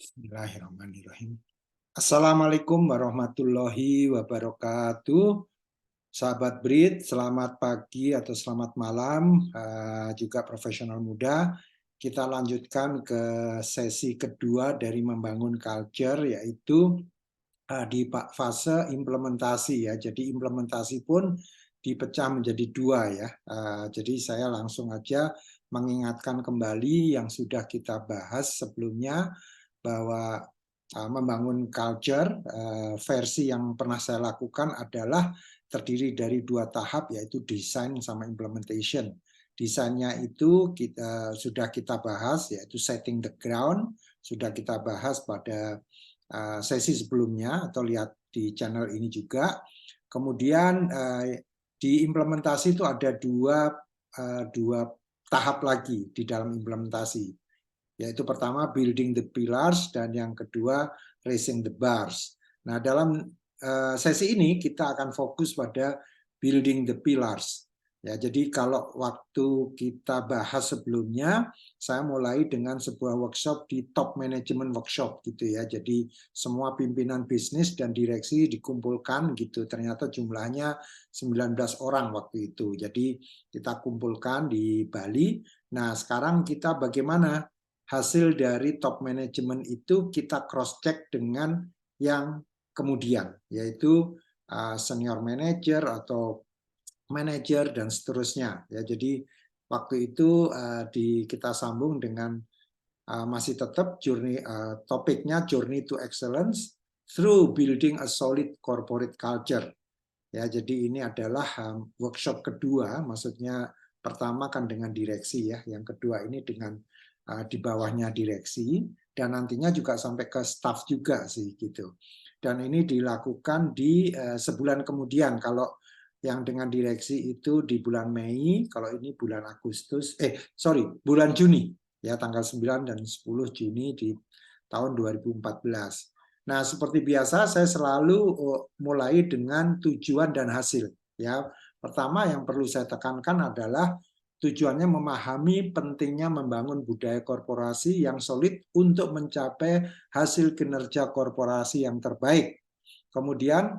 Bismillahirrahmanirrahim. Assalamualaikum warahmatullahi wabarakatuh. Sahabat BRIT, selamat pagi atau selamat malam, juga profesional muda. Kita lanjutkan ke sesi kedua dari membangun culture, yaitu di fase implementasi ya. Jadi implementasi pun dipecah menjadi dua ya. Jadi saya langsung aja mengingatkan kembali yang sudah kita bahas sebelumnya, bahwa membangun culture versi yang pernah saya lakukan adalah terdiri dari dua tahap, yaitu desain sama implementation. Desainnya itu sudah kita bahas, yaitu setting the ground, sudah kita bahas pada sesi sebelumnya atau lihat di channel ini juga. Kemudian di implementasi itu ada dua tahap lagi di dalam implementasi, yaitu pertama building the pillars dan yang kedua raising the bars. Nah, dalam sesi ini kita akan fokus pada building the pillars. Ya, jadi kalau waktu kita bahas sebelumnya, saya mulai dengan sebuah workshop di top management workshop gitu ya. Jadi semua pimpinan bisnis dan direksi dikumpulkan gitu. Ternyata jumlahnya 19 orang waktu itu. Jadi kita kumpulkan di Bali. Nah, sekarang kita bagaimana hasil dari top management itu kita cross check dengan yang kemudian, yaitu senior manager atau manager dan seterusnya ya. Jadi waktu itu kita sambung dengan masih tetap topiknya journey to excellence through building a solid corporate culture ya. Jadi ini adalah workshop kedua, maksudnya pertama kan dengan direksi ya, yang kedua ini dengan di bawahnya direksi, dan nantinya juga sampai ke staff juga sih gitu. Dan ini dilakukan di sebulan kemudian. Kalau yang dengan direksi itu di bulan Mei, kalau ini bulan Agustus, bulan Juni ya, tanggal 9 dan 10 Juni di tahun 2014. Nah, seperti biasa saya selalu mulai dengan tujuan dan hasil ya. Pertama yang perlu saya tekankan adalah tujuannya memahami pentingnya membangun budaya korporasi yang solid untuk mencapai hasil kinerja korporasi yang terbaik. Kemudian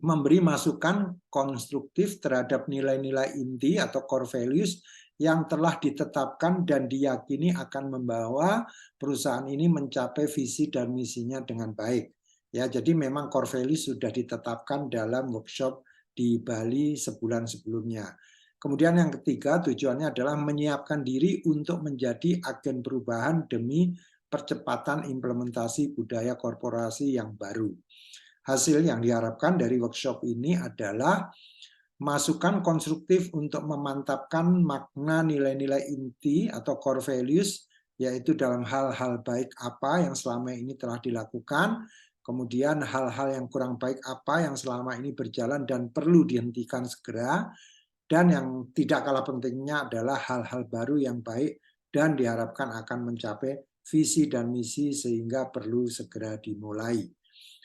memberi masukan konstruktif terhadap nilai-nilai inti atau core values yang telah ditetapkan dan diyakini akan membawa perusahaan ini mencapai visi dan misinya dengan baik. Ya, jadi memang core values sudah ditetapkan dalam workshop di Bali sebulan sebelumnya. Kemudian yang ketiga, tujuannya adalah menyiapkan diri untuk menjadi agen perubahan demi percepatan implementasi budaya korporasi yang baru. Hasil yang diharapkan dari workshop ini adalah masukan konstruktif untuk memantapkan makna nilai-nilai inti atau core values, yaitu dalam hal-hal baik apa yang selama ini telah dilakukan, kemudian hal-hal yang kurang baik apa yang selama ini berjalan dan perlu dihentikan segera, dan yang tidak kalah pentingnya adalah hal-hal baru yang baik dan diharapkan akan mencapai visi dan misi sehingga perlu segera dimulai.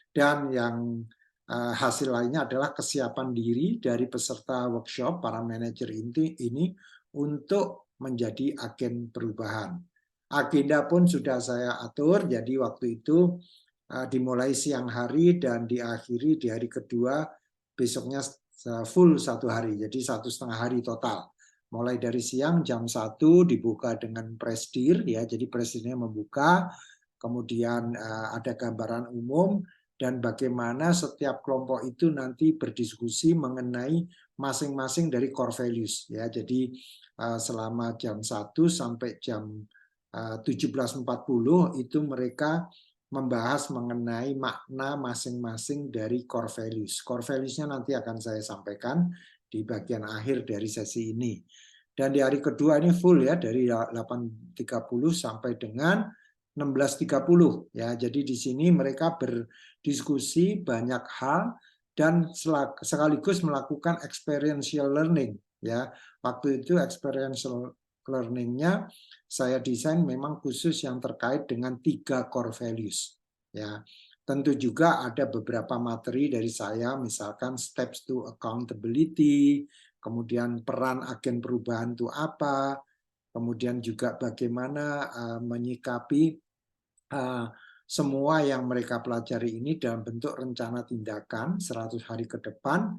Dan yang hasil lainnya adalah kesiapan diri dari peserta workshop, para manajer ini untuk menjadi agen perubahan. Agenda pun sudah saya atur, jadi waktu itu dimulai siang hari dan diakhiri di hari kedua, besoknya full 1 hari, jadi 1,5 hari total. Mulai dari siang jam 1 dibuka dengan presidir ya, jadi presidirnya membuka, kemudian ada gambaran umum dan bagaimana setiap kelompok itu nanti berdiskusi mengenai masing-masing dari core values ya. Jadi selama jam 1 sampai jam 17.40 itu mereka membahas mengenai makna masing-masing dari core values. Core values-nya nanti akan saya sampaikan di bagian akhir dari sesi ini. Dan di hari kedua ini full ya, dari 8.30 sampai dengan 16.30 ya. Jadi di sini mereka berdiskusi banyak hal dan sekaligus melakukan experiential learning ya. Waktu itu experiential learning-nya saya desain memang khusus yang terkait dengan 3 core values ya. Tentu juga ada beberapa materi dari saya, misalkan steps to accountability, kemudian peran agen perubahan itu apa, kemudian juga bagaimana menyikapi semua yang mereka pelajari ini dalam bentuk rencana tindakan 100 hari ke depan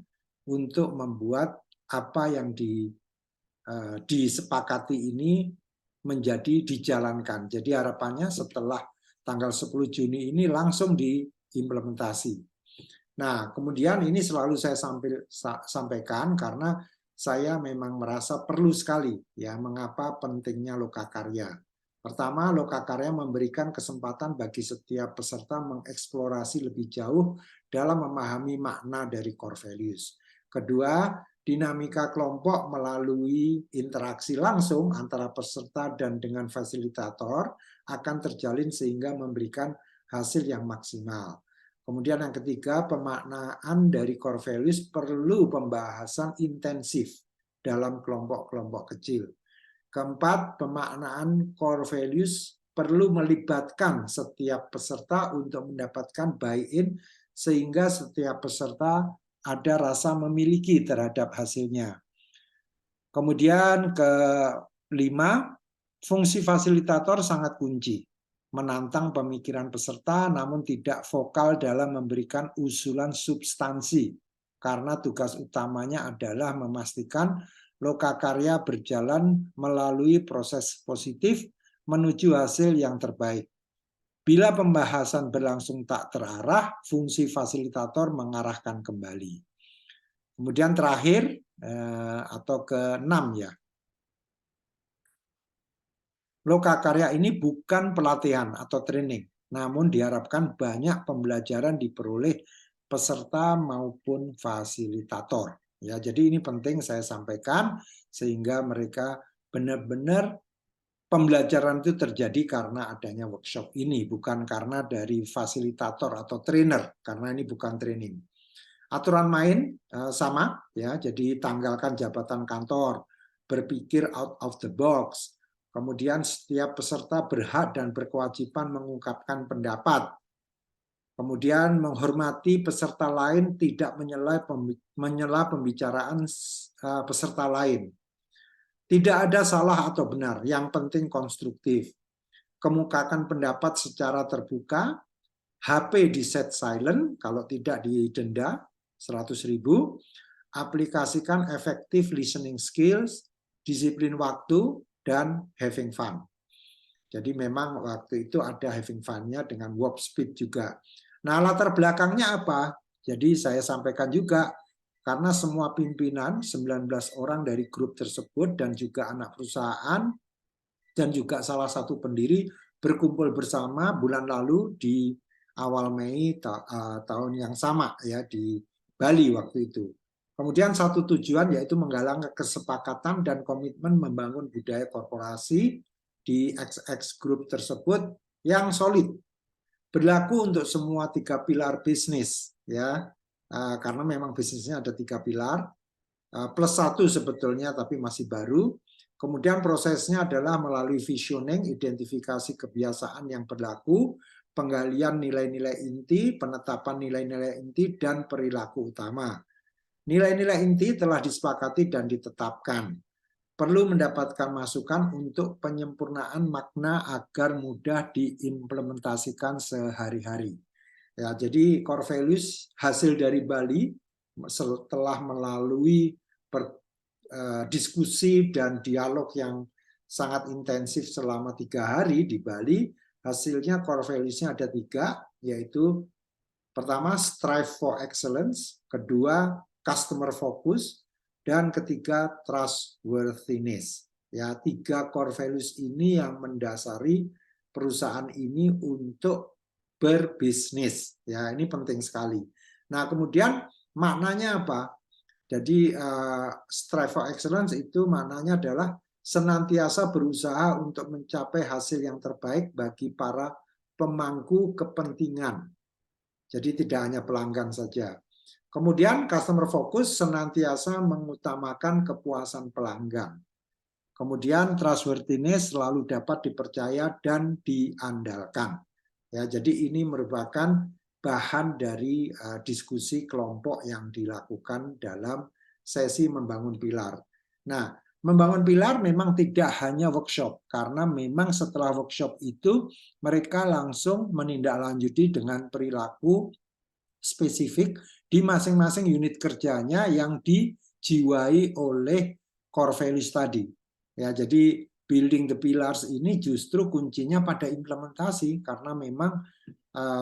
untuk membuat apa yang disepakati ini menjadi dijalankan. Jadi harapannya setelah tanggal 10 Juni ini langsung diimplementasi. Nah, kemudian ini selalu saya sampaikan karena saya memang merasa perlu sekali ya mengapa pentingnya lokakarya. Pertama, lokakarya memberikan kesempatan bagi setiap peserta mengeksplorasi lebih jauh dalam memahami makna dari core values. Kedua, dinamika kelompok melalui interaksi langsung antara peserta dan dengan fasilitator akan terjalin sehingga memberikan hasil yang maksimal. Kemudian yang ketiga, pemaknaan dari core values perlu pembahasan intensif dalam kelompok-kelompok kecil. Keempat, pemaknaan core values perlu melibatkan setiap peserta untuk mendapatkan buy-in sehingga setiap peserta ada rasa memiliki terhadap hasilnya. Kemudian kelima, fungsi fasilitator sangat kunci. Menantang pemikiran peserta namun tidak vokal dalam memberikan usulan substansi karena tugas utamanya adalah memastikan lokakarya berjalan melalui proses positif menuju hasil yang terbaik. Bila pembahasan berlangsung tak terarah, fungsi fasilitator mengarahkan kembali. Kemudian terakhir atau keenam ya, lokakarya ini bukan pelatihan atau training, namun diharapkan banyak pembelajaran diperoleh peserta maupun fasilitator. Ya, jadi ini penting saya sampaikan sehingga mereka benar-benar pembelajaran itu terjadi karena adanya workshop ini, bukan karena dari fasilitator atau trainer, karena ini bukan training. Aturan main sama, ya, jadi tanggalkan jabatan kantor, berpikir out of the box. Kemudian setiap peserta berhak dan berkewajiban mengungkapkan pendapat. Kemudian menghormati peserta lain, tidak menyela pembicaraan peserta lain. Tidak ada salah atau benar, yang penting konstruktif. Kemukakan pendapat secara terbuka, HP di set silent, kalau tidak didenda 100.000, aplikasikan effective listening skills, disiplin waktu, dan having fun. Jadi memang waktu itu ada having fun-nya dengan warp speed juga. Nah, latar belakangnya apa? Jadi saya sampaikan juga, karena semua pimpinan, 19 orang dari grup tersebut, dan juga anak perusahaan, dan juga salah satu pendiri, berkumpul bersama bulan lalu di awal Mei tahun yang sama ya di Bali waktu itu. Kemudian satu tujuan yaitu menggalang kesepakatan dan komitmen membangun budaya korporasi di XX Group tersebut yang solid. Berlaku untuk semua 3 pilar bisnis ya. Karena memang bisnisnya ada 3 pilar. Plus 1 sebetulnya tapi masih baru. Kemudian prosesnya adalah melalui visioning, identifikasi kebiasaan yang berlaku, penggalian nilai-nilai inti, penetapan nilai-nilai inti, dan perilaku utama. Nilai-nilai inti telah disepakati dan ditetapkan. Perlu mendapatkan masukan untuk penyempurnaan makna agar mudah diimplementasikan sehari-hari. Ya, jadi core values hasil dari Bali setelah melalui diskusi dan dialog yang sangat intensif selama 3 hari di Bali, hasilnya core values-nya ada 3, yaitu pertama strive for excellence, kedua customer focus, dan ketiga trustworthiness. Ya, 3 core values ini yang mendasari perusahaan ini untuk berbisnis. Ya, ini penting sekali. Nah, kemudian maknanya apa? Jadi strive for excellence itu maknanya adalah senantiasa berusaha untuk mencapai hasil yang terbaik bagi para pemangku kepentingan. Jadi tidak hanya pelanggan saja. Kemudian customer focus senantiasa mengutamakan kepuasan pelanggan. Kemudian trustworthiness selalu dapat dipercaya dan diandalkan. Ya, jadi ini merupakan bahan dari diskusi kelompok yang dilakukan dalam sesi membangun pilar. Nah, Membangun pilar memang tidak hanya workshop, karena memang setelah workshop itu mereka langsung menindaklanjuti dengan perilaku spesifik di masing-masing unit kerjanya yang dijiwai oleh core values tadi. Ya, jadi building the pillars ini justru kuncinya pada implementasi, karena memang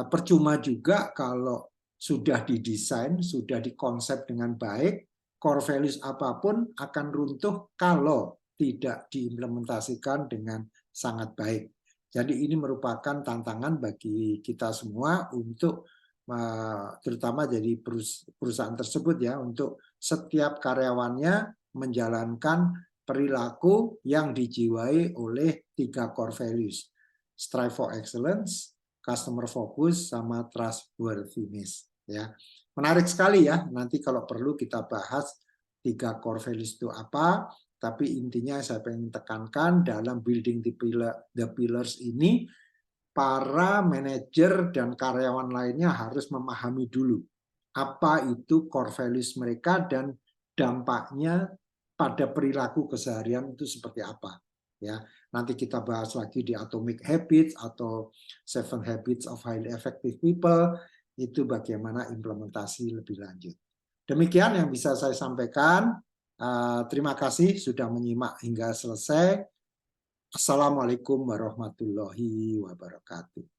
percuma juga kalau sudah didesain, sudah dikonsep dengan baik, core values apapun akan runtuh kalau tidak diimplementasikan dengan sangat baik. Jadi ini merupakan tantangan bagi kita semua untuk terutama jadi perusahaan tersebut ya, untuk setiap karyawannya menjalankan perilaku yang dijiwai oleh 3 core values. Strive for excellence, customer focus, sama trustworthiness ya. Menarik sekali ya, nanti kalau perlu kita bahas 3 core values itu apa, tapi intinya saya ingin tekankan dalam building the pillars ini, para manajer dan karyawan lainnya harus memahami dulu apa itu core values mereka dan dampaknya pada perilaku keseharian itu seperti apa ya. Nanti kita bahas lagi di Atomic Habits atau 7 Habits of Highly Effective People, itu bagaimana implementasi lebih lanjut. Demikian yang bisa saya sampaikan. Terima kasih sudah menyimak hingga selesai. Assalamualaikum warahmatullahi wabarakatuh.